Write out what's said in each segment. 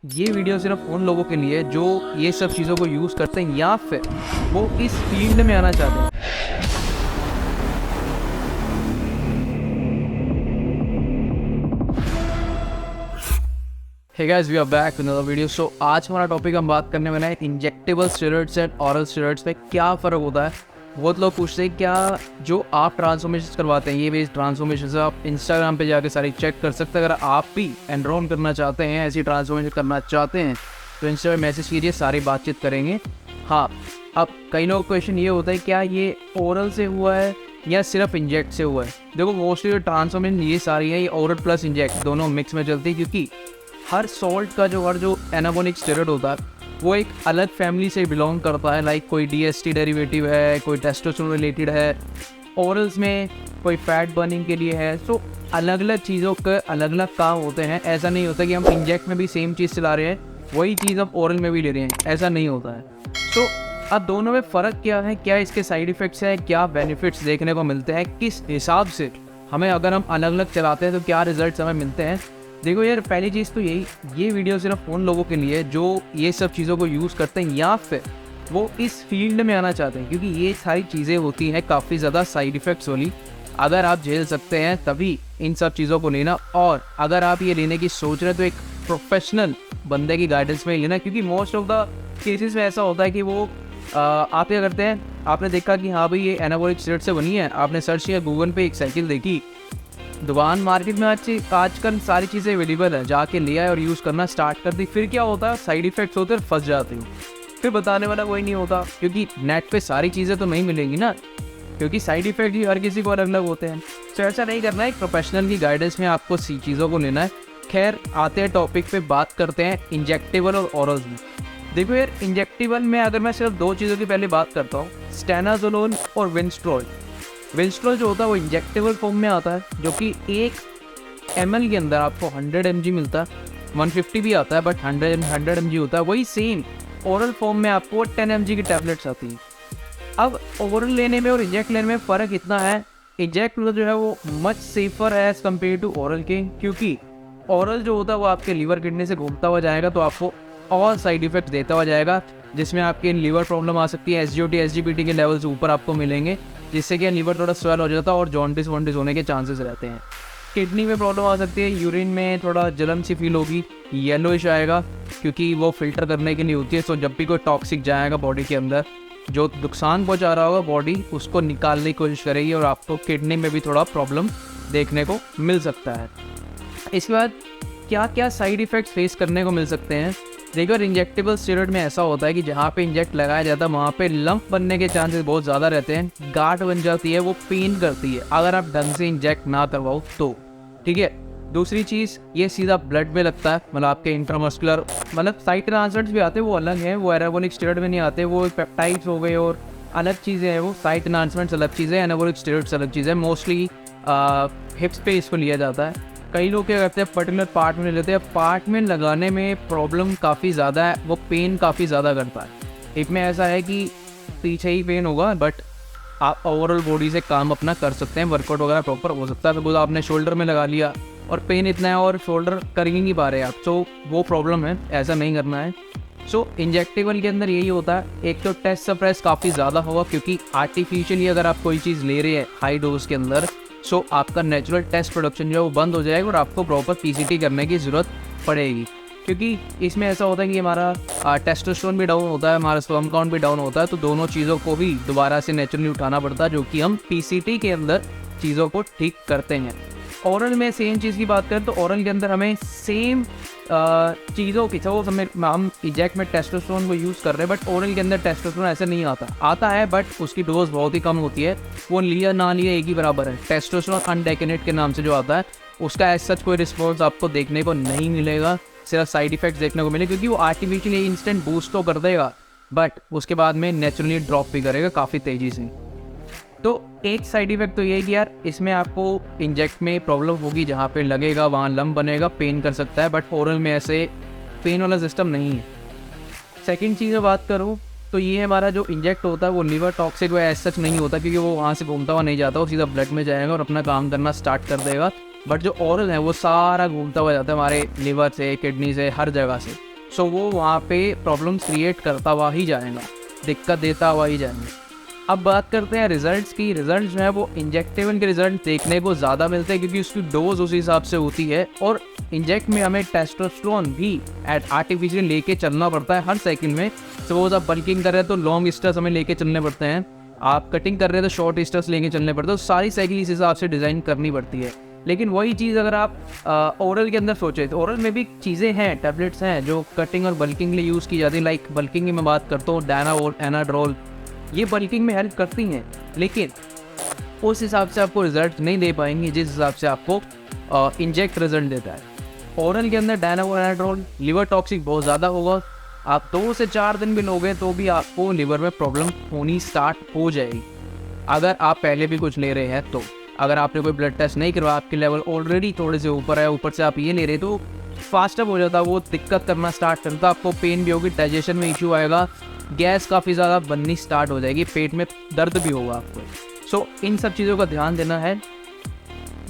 ये वीडियो सिर्फ उन लोगों के लिए जो ये सब चीज़ों को यूज़ करते हैं या फिर वो इस फील्ड में आना चाहते हैं। Hey guys, we are back with another video. So आज हमारा टॉपिक हम बात करने वाले हैं injectable steroids and oral steroids में क्या फ़र्क होता है। बहुत लोग पूछते हैं क्या जो आप ट्रांसफॉर्मेशन करवाते हैं, ये बेस्ड ट्रांसफॉर्मेशन से आप इंस्टाग्राम पे जाके सारी चेक कर सकते हैं। अगर आप भी एनरोल करना चाहते हैं, ऐसी ट्रांसफॉर्मेशन करना चाहते हैं तो इंस्टा पे मैसेज कीजिए, सारी बातचीत करेंगे। हाँ, अब कई लोग क्वेश्चन ये होता है क्या ये ओरल से हुआ है या सिर्फ इंजेक्ट से हुआ है। देखो मोस्टली जो ट्रांसफॉर्मेशन ये सारी है ये ओरल प्लस इंजेक्ट दोनों मिक्स में चलती है, क्योंकि हर सॉल्ट का जो एनाबॉलिक स्टेरॉइड होता है वो एक अलग फैमिली से बिलोंग करता है। लाइक कोई DST डेरिवेटिव है, कोई टेस्टोस्टेरोन रिलेटेड है, ओरल्स में कोई फैट बर्निंग के लिए है। सो अलग अलग चीज़ों के अलग अलग काम होते हैं। ऐसा नहीं होता कि हम इंजेक्ट में भी सेम चीज़ चला रहे हैं वही चीज़ हम ओरल में भी ले रहे हैं, ऐसा नहीं होता है। सो अब दोनों में फ़र्क क्या है, क्या इसके साइड इफ़ेक्ट्स हैं, क्या बेनिफिट्स देखने को मिलते हैं, किस हिसाब से हमें अगर हम अलग अलग चलाते हैं तो क्या रिजल्ट्स हमें मिलते हैं। देखो यार, पहली चीज़ तो यही, ये वीडियो सिर्फ उन लोगों के लिए जो ये सब चीज़ों को यूज़ करते हैं या फिर वो इस फील्ड में आना चाहते हैं, क्योंकि ये सारी चीज़ें होती हैं काफ़ी ज़्यादा साइड इफ़ेक्ट्स वाली। अगर आप झेल सकते हैं तभी इन सब चीज़ों को लेना, और अगर आप ये लेने की सोच रहे हैं तो एक प्रोफेशनल बंदे की गाइडेंस में ही लेना, क्योंकि मोस्ट ऑफ द केसेस में ऐसा होता है कि वो आप क्या करते हैं, आपने देखा कि हाँ भाई ये एनाबॉलिक स्टेरॉइड से बनी है, आपने सर्च किया गूगल पे, एक साइकिल देखी, दुकान मार्केट में आजकल सारी चीज़ें अवेलेबल है, जाके ले आए और यूज़ करना स्टार्ट कर दी। फिर क्या होता है, साइड इफ़ेक्ट्स होते हैं, फंस जाते हो। फिर बताने वाला कोई नहीं होता, क्योंकि नेट पे सारी चीज़ें तो नहीं मिलेंगी ना, क्योंकि साइड इफ़ेक्ट ही हर किसी को अलग अलग होते हैं। तो ऐसा नहीं करना है, एक प्रोफेशनल की गाइडेंस में आपको सी चीज़ों को लेना है। खैर आते हैं टॉपिक पे, बात करते हैं इंजेक्टेबल और ओरल्स में। देखो यार, इंजेक्टेबल में अगर मैं सिर्फ दो चीज़ों की पहले बात करता हूँ, स्टेनाजोलोल और विंस्ट्रोल। विंस्ट्रोल जो होता है वो इंजेक्टेबल फॉर्म में आता है, जो कि 1 ml के अंदर आपको 100 mg मिलता है। 150 भी आता है बट 100 mg होता है। वही सेम ओरल फॉर्म में आपको 10 mg की टैबलेट्स आती हैं। अब ओरल लेने में और इंजेक्ट लेने में फ़र्क इतना है, इंजेक्ट जो है वो मच सेफर है एज़ कम्पेयर टू ओरल के, क्योंकि ओरल जो होता है वो आपके लीवर किडनी से घूमता हुआ जाएगा तो आपको और साइड इफ़ेक्ट देता हुआ जाएगा, जिसमें आपके लीवर प्रॉब्लम आ सकती है। SGOT SGPT के लेवल्स ऊपर आपको मिलेंगे, जिससे कि लीवर थोड़ा स्वेल हो जाता है और जॉन्डिस वॉन्डिस होने के चांसेस रहते हैं। किडनी में प्रॉब्लम आ सकती है, यूरिन में थोड़ा जलन सी फील होगी, येलोइश आएगा, क्योंकि वो फिल्टर करने के लिए होती है। सो जब भी कोई टॉक्सिक जाएगा बॉडी के अंदर, जो नुकसान पहुंचा रहा होगा बॉडी, उसको निकालने की कोशिश करेगी और आपको किडनी में भी थोड़ा प्रॉब्लम देखने को मिल सकता है। इसके बाद क्या क्या साइड इफ़ेक्ट्स फेस करने को मिल सकते हैं। देखो, इंजेक्टेबल स्टेरॉइड में ऐसा होता है कि जहाँ पे इंजेक्ट लगाया जाता है वहाँ पे लंप बनने के चांसेस बहुत ज़्यादा रहते हैं, गांठ बन जाती है, वो पेन करती है अगर आप ढंग से इंजेक्ट ना करवाओ तो। ठीक है, दूसरी चीज़, ये सीधा ब्लड में लगता है, मतलब आपके इंट्रामस्कुलर, मतलब साइड ट्रांसफर्स भी आते हैं, वो अलग हैं, वो एनाबॉलिक स्टेरॉइड में नहीं आते, वो पेप्टाइड्स हो गए और अलग चीज़ें हैं। वो साइड ट्रांसफर्स अलग चीज़ें, एनाबॉलिक स्टेरॉइड्स अलग चीज़ें। मोस्टली हिप्स पे इसको लिया जाता है। कई लोग क्या करते हैं, पर्टिकुलर पार्ट में लेते हैं, पार्ट में लगाने में प्रॉब्लम काफ़ी ज़्यादा है, वो पेन काफ़ी ज़्यादा करता है। हिप में ऐसा है कि पीछे ही पेन होगा, बट आप ओवरऑल बॉडी से काम अपना कर सकते हैं, वर्कआउट वगैरह प्रॉपर हो सकता है। सपोज आपने शोल्डर में लगा लिया और पेन इतना है और शोल्डर कर ही नहीं पा रहे आप, तो वो प्रॉब्लम है, ऐसा नहीं करना है। सो इंजेक्टेबल के अंदर यही होता है, एक तो टेस्ट सप्रेस काफ़ी ज़्यादा होगा, क्योंकि आर्टिफिशियली अगर आप कोई चीज़ ले रहे हैं हाई डोज के अंदर, सो आपका नेचुरल टेस्ट प्रोडक्शन जो है वो बंद हो जाएगा और आपको प्रॉपर PCT करने की ज़रूरत पड़ेगी। क्योंकि इसमें ऐसा होता है कि हमारा टेस्टोस्टेरोन भी डाउन होता है, हमारा स्पर्म काउंट भी डाउन होता है, तो दोनों चीज़ों को भी दोबारा से नेचुरली उठाना पड़ता है, जो कि हम PCT के अंदर चीज़ों को ठीक करते हैं। ओरल में सेम चीज़ की बात करें तो ओरल के अंदर हमें सेम चीज़ों की, तो हम इंजेक्ट में टेस्टोस्टेरोन को यूज़ कर रहे हैं, बट ओरल के अंदर टेस्टोस्टेरोन ऐसे नहीं आता है, बट उसकी डोज बहुत ही कम होती है। वो लिया ना लिया एक ही बराबर है। टेस्टोस्टेरोन अनडेकेनेट के नाम से जो आता है, उसका एज सच कोई रिस्पॉन्स आपको देखने को नहीं मिलेगा, सिर्फ साइड इफेक्ट्स देखने को मिलेगा, क्योंकि वो आर्टिफिशियली इंस्टेंट बूस्ट तो कर देगा, बट उसके बाद में नेचुरली ड्रॉप भी करेगा काफ़ी तेज़ी से। तो एक साइड इफ़ेक्ट तो ये है कि यार इसमें आपको इंजेक्ट में प्रॉब्लम होगी, जहाँ पे लगेगा वहाँ लंप बनेगा, पेन कर सकता है, बट ओरल में ऐसे पेन वाला सिस्टम नहीं है। सेकंड चीज़ में बात करूँ तो ये हमारा जो इंजेक्ट होता है वो लीवर टॉक्सिक वो ऐसा सच नहीं होता, क्योंकि वो वहाँ से घूमता हुआ नहीं जाता, वो सीधा ब्लड में जाएगा और अपना काम करना स्टार्ट कर देगा। बट जो ओरल है वो सारा घूमता हुआ जाता है हमारे लीवर से, किडनी से, हर जगह से। सो वो वहाँ पे प्रॉब्लम्स क्रिएट करता हुआ ही जाएगा, दिक्कत देता हुआ ही जाएंगे। अब बात करते हैं रिजल्ट्स की। रिजल्ट जो है वो इंजेक्टेबल के रिजल्ट देखने को ज़्यादा मिलते हैं क्योंकि उसकी डोज उस हिसाब से होती है, और इंजेक्ट में हमें टेस्टोस्टेरोन भी आर्टिफिशियल लेके चलना पड़ता है हर साइकिल में। सपोज आप बल्किंग कर रहे हैं तो लॉन्ग स्टेप्स हमें लेके चलने पड़ते हैं, आप कटिंग कर रहे हैं तो शॉर्ट स्टेप्स लेके चलने पड़ते हैं। तो सारी साइकिल इस हिसाब से डिज़ाइन करनी पड़ती है। लेकिन वही चीज़ अगर आप ओरल के अंदर सोचें तो ओरल में भी चीज़ें हैं, टैबलेट्स हैं जो कटिंग और बल्किंग के लिए यूज़ की जाती है। लाइक बल्किंग की मैं बात करता हूँ, डायनावोल, एनाड्रोल, ये बल्किंग में हेल्प करती हैं, लेकिन उस हिसाब से आपको रिजल्ट नहीं दे पाएंगे जिस हिसाब से आपको इंजेक्ट रिजल्ट देता है। ओरल के अंदर डायनावोल, एनाड्रोल लिवर टॉक्सिक बहुत ज़्यादा होगा। आप 2 से 4 दिन भी लोगे तो भी आपको लिवर में प्रॉब्लम होनी स्टार्ट हो जाएगी, अगर आप पहले भी कुछ ले रहे हैं तो। अगर आपने कोई ब्लड टेस्ट नहीं करवाया, आपके लेवल ऑलरेडी थोड़े से ऊपर है, ऊपर से आप ये ले रहे तो फास्ट अप हो जाता, वो दिक्कत करना स्टार्ट करता, आपको पेन भी होगी, डाइजेशन में इशू आएगा, गैस काफ़ी ज़्यादा बननी स्टार्ट हो जाएगी, पेट में दर्द भी होगा आपको। सो इन सब चीज़ों का ध्यान देना है।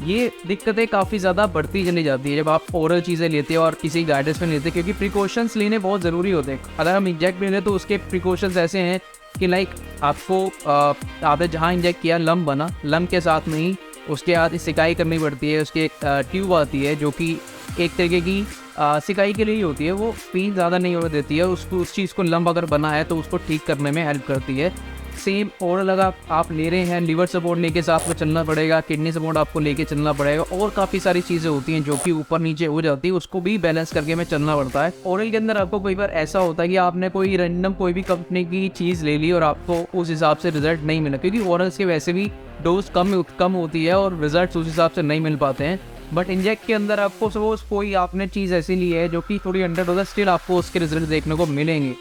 ये दिक्कतें काफ़ी ज़्यादा बढ़ती चली जाती है जब आप ओरल चीज़ें लेते हैं और किसी गाइडेंस में लेते हैं, क्योंकि प्रिकॉशंस लेने बहुत ज़रूरी होते हैं। अगर हम इंजेक्ट ले लें तो उसके प्रिकॉशंस ऐसे हैं कि लाइक आपको आपने जहाँ इंजेक्ट किया लम्ब बना, लम्ब के साथ में ही उसके बाद सिकाई करनी पड़ती है। उसकी एक ट्यूब आती है जो कि एक तरीके की सिकाई के लिए ही होती है, वो पेन ज़्यादा नहीं होने देती है, उसको उस चीज़ को लम्ब अगर बना है तो उसको ठीक करने में हेल्प करती है। सेम ओरल अगर आप ले रहे हैं, लिवर सपोर्ट लेके साथ में चलना पड़ेगा, किडनी सपोर्ट आपको लेके चलना पड़ेगा, और काफ़ी सारी चीज़ें होती हैं जो कि ऊपर नीचे हो जाती है, उसको भी बैलेंस करके हमें चलना पड़ता है। ओरल के अंदर आपको कई बार ऐसा होता है कि आपने कोई रैंडम कोई भी कंपनी की चीज़ ले ली और आपको उस हिसाब से रिजल्ट नहीं मिला, क्योंकि ओरल्स के वैसे भी डोज कम होती है और रिजल्ट उस हिसाब से नहीं मिल पाते हैं। बट इंजेक्ट के अंदर आपको सपोज कोई आपने चीज़ ऐसी ली है जो कि थोड़ी अंडर डोज है, स्टिल आपको उसके रिजल्ट देखने को मिलेंगे।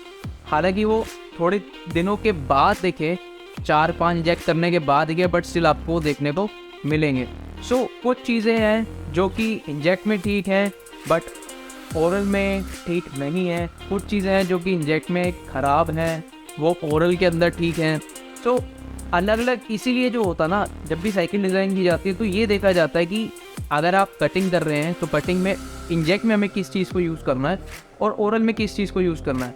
हालांकि वो थोड़े दिनों के बाद देखे, 4-5 इंजेक्ट करने के बाद देखे, बट स्टिल आपको देखने को मिलेंगे। सो कुछ चीज़ें हैं जो कि इंजेक्ट में ठीक हैं बट ओरल में ठीक नहीं है, कुछ चीज़ें हैं जो कि इंजेक्ट में ख़राब हैं वो ओरल के अंदर ठीक हैं। सो अलग अलग इसीलिए जो होता ना, जब भी साइकिल डिज़ाइन की जाती है तो ये देखा जाता है कि अगर आप कटिंग कर रहे हैं तो कटिंग में इंजेक्ट में हमें किस चीज़ को यूज़ करना है और ओरल में किस चीज़ को यूज़ करना है,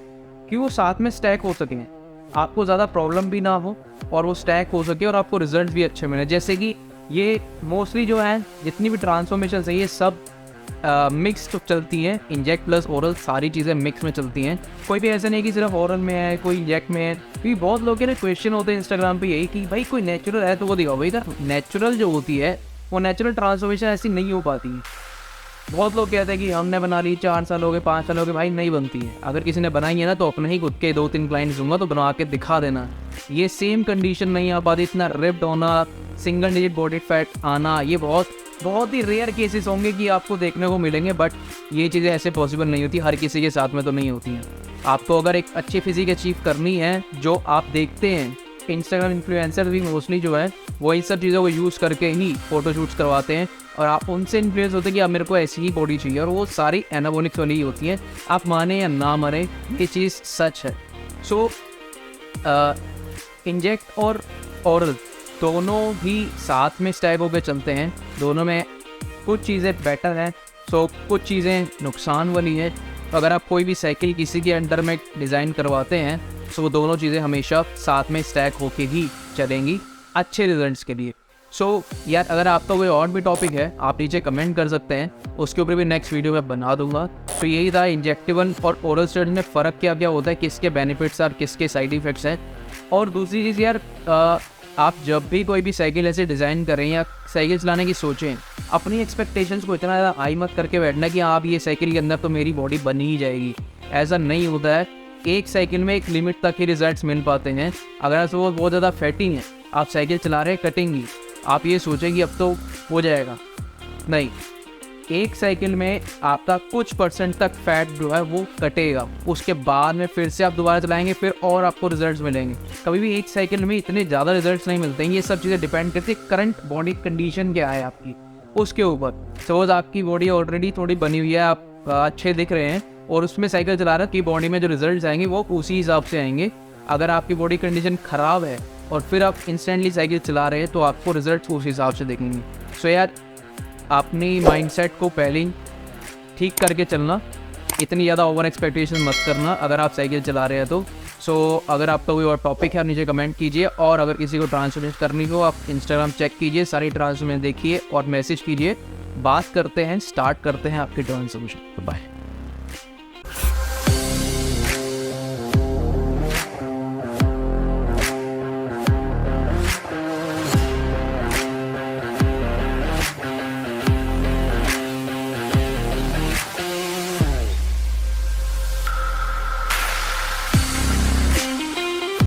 कि वो साथ में स्टैक हो सकें, आपको ज़्यादा प्रॉब्लम भी ना हो और वो स्टैक हो सके और आपको रिजल्ट भी अच्छे मिले। जैसे कि ये मोस्टली जो है जितनी भी ट्रांसफॉर्मेशन है ये सब मिक्स तो चलती हैं, इंजेक्ट प्लस ओरल सारी चीज़ें मिक्स में चलती हैं। कोई भी ऐसा नहीं कि सिर्फ ओरल में है कोई इंजेक्ट में है, क्योंकि बहुत लोग के ना क्वेश्चन होते हैं इंस्टाग्राम पे यही कि भाई कोई नेचुरल है तो वो दिखाओ। भाई नेचुरल जो होती है वो नेचुरल ट्रांसफॉर्मेशन ऐसी नहीं हो पाती है। बहुत लोग कहते हैं कि हमने बना ली, 4 साल हो गए, 5 साल हो गए, भाई नहीं बनती है। अगर किसी ने बनाई है ना तो अपने ही खुद के 2-3 क्लाइंट्स दूंगा तो बना के दिखा देना। ये सेम कंडीशन नहीं आ पाती, इतना रिप्ड होना, सिंगल डिजिट बॉडी फैट आना, ये बहुत ही रेयर केसेस होंगे कि आपको देखने को मिलेंगे। बट ये चीज़ें ऐसे पॉसिबल नहीं होती, हर किसी के साथ में तो नहीं होती हैं। आपको अगर एक अच्छी फिजिक अचीव करनी है, जो आप देखते हैं इंस्टाग्राम इन्फ्लुएंसर भी मोस्टली जो है वो इन सब चीज़ों को यूज़ करके ही फ़ोटोशूट्स करवाते हैं और आप उनसे इन्फ्लुएंस होते हैं कि आप मेरे को ऐसी ही बॉडी चाहिए, और वो सारी एनाबॉलिक्स वाली ही होती हैं। आप माने या ना माने ये चीज़ सच है। सो इंजेक्ट और ओरल दोनों भी साथ में स्टैक होकर चलते हैं, दोनों में कुछ चीज़ें बेटर हैं, सो कुछ चीज़ें नुकसान वाली है। अगर आप कोई भी साइकिल किसी के अंडर में डिज़ाइन करवाते हैं सो वो दोनों चीज़ें हमेशा साथ में स्टैक होके ही चलेंगी अच्छे रिजल्ट्स के लिए। सो यार अगर आपका कोई और भी टॉपिक है आप नीचे कमेंट कर सकते हैं, उसके ऊपर भी नेक्स्ट वीडियो में बना दूंगा। तो यही था इंजेक्टेबल और ओरल स्टेरॉइड में फ़र्क क्या क्या होता है, किसके बेनिफिट्स और किसके साइड इफ़ेक्ट्स हैं। और दूसरी चीज़ यार, आप जब भी कोई भी साइकिल ऐसे डिज़ाइन करें या साइकिल चलाने की सोचें, अपनी एक्सपेक्टेशंस को इतना ज़्यादा हाई मत करके बैठना कि आप ये साइकिल के अंदर तो मेरी बॉडी बन ही जाएगी। ऐसा नहीं होता है। एक साइकिल में एक लिमिट तक ही रिजल्ट्स मिल पाते हैं। अगर आप बहुत ज़्यादा फैटी हैं, आप साइकिल चला रहे हैं कटेंगी, आप ये सोचें कि अब तो हो जाएगा, नहीं। एक साइकिल में आपका कुछ % तक फैट जो है वो कटेगा, उसके बाद में फिर से आप दोबारा चलाएंगे, फिर और आपको रिजल्ट्स मिलेंगे। कभी भी एक साइकिल में इतने ज़्यादा रिजल्ट्स नहीं मिलते हैं। ये सब चीज़ें डिपेंड करती है करंट बॉडी कंडीशन क्या है आपकी, उसके ऊपर। सपोज आपकी बॉडी ऑलरेडी थोड़ी बनी हुई है, आप अच्छे दिख रहे हैं और उसमें साइकिल चला रहे हैं, कि बॉडी में जो रिजल्ट्स आएंगे वो उसी हिसाब से आएंगे। अगर आपकी बॉडी कंडीशन ख़राब है और फिर आप इंस्टेंटली साइकिल चला रहे हैं तो आपको रिजल्ट्स उस हिसाब से देखेंगे। सो यार अपनी माइंडसेट को पहले ही ठीक करके चलना, इतनी ज़्यादा ओवर एक्सपेक्टेशन मत करना अगर आप साइकिल चला रहे हैं तो। सो अगर आपका कोई और टॉपिक है आप नीचे कमेंट कीजिए, और अगर किसी को ट्रांसफॉर्मेशन करनी हो आप इंस्टाग्राम चेक कीजिए, सारी ट्रांसफॉर्मेशन देखिए और मैसेज कीजिए। बात करते हैं, स्टार्ट करते हैं आपकी ट्रांसफॉर्मेशन। बाय।